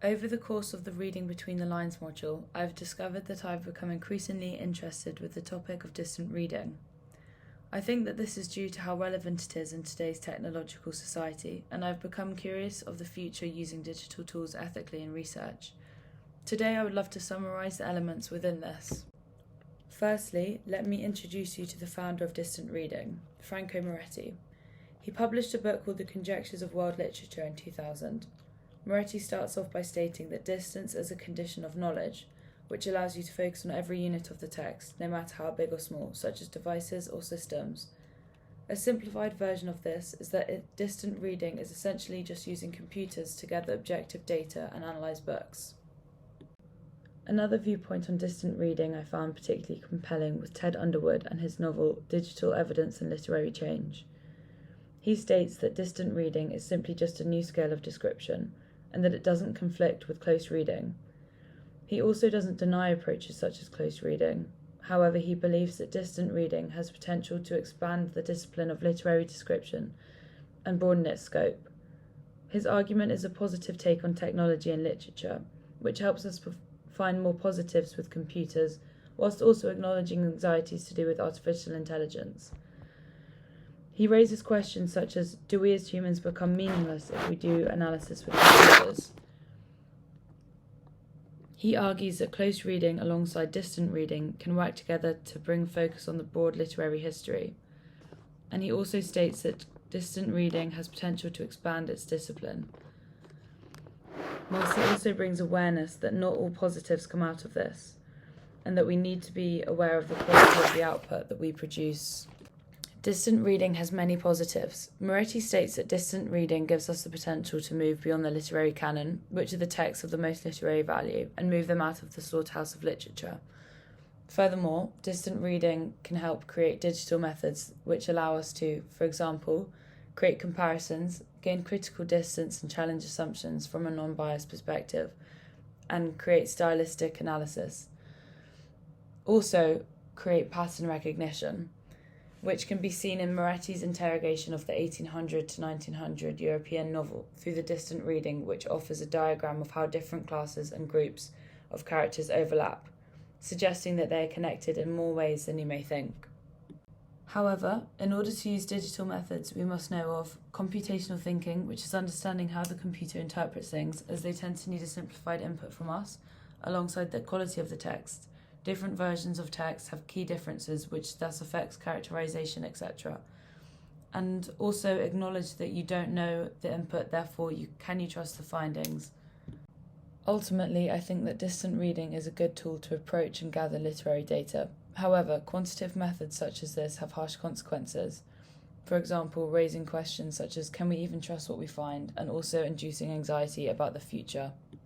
Over the course of the Reading Between the Lines module, I've discovered that I've become increasingly interested with the topic of distant reading. I think that this is due to how relevant it is in today's technological society, and I've become curious of the future using digital tools ethically in research. Today I would love to summarise the elements within this. Firstly, let me introduce you to the founder of distant reading, Franco Moretti. He published a book called The Conjectures of World Literature in 2000. Moretti starts off by stating that distance is a condition of knowledge, which allows you to focus on every unit of the text, no matter how big or small, such as devices or systems. A simplified version of this is that distant reading is essentially just using computers to gather objective data and analyse books. Another viewpoint on distant reading I found particularly compelling was Ted Underwood and his novel Digital Evidence and Literary Change. He states that distant reading is simply just a new scale of description, and that it doesn't conflict with close reading. He also doesn't deny approaches such as close reading. However, he believes that distant reading has potential to expand the discipline of literary description and broaden its scope. His argument is a positive take on technology and literature, which helps us find more positives with computers, whilst also acknowledging anxieties to do with artificial intelligence. He raises questions such as, do we as humans become meaningless if we do analysis with computers? He argues that close reading alongside distant reading can work together to bring focus on the broad literary history. And he also states that distant reading has potential to expand its discipline. Whilst he also brings awareness that not all positives come out of this, and that we need to be aware of the quality of the output that we produce. Distant reading has many positives. Moretti states that distant reading gives us the potential to move beyond the literary canon, which are the texts of the most literary value, and move them out of the slaughterhouse of literature. Furthermore, distant reading can help create digital methods which allow us to, for example, create comparisons, gain critical distance and challenge assumptions from a non-biased perspective, and create stylistic analysis. Also, create pattern recognition, which can be seen in Moretti's interrogation of the 1800 to 1900 European novel through the distant reading, which offers a diagram of how different classes and groups of characters overlap, suggesting that they are connected in more ways than you may think. However, in order to use digital methods, we must know of computational thinking, which is understanding how the computer interprets things, as they tend to need a simplified input from us, alongside the quality of the text. Different versions of text have key differences, which thus affects characterization, etc. And also acknowledge that you don't know the input, therefore can you trust the findings? Ultimately, I think that distant reading is a good tool to approach and gather literary data. However, quantitative methods such as this have harsh consequences. For example, raising questions such as, can we even trust what we find, and also inducing anxiety about the future.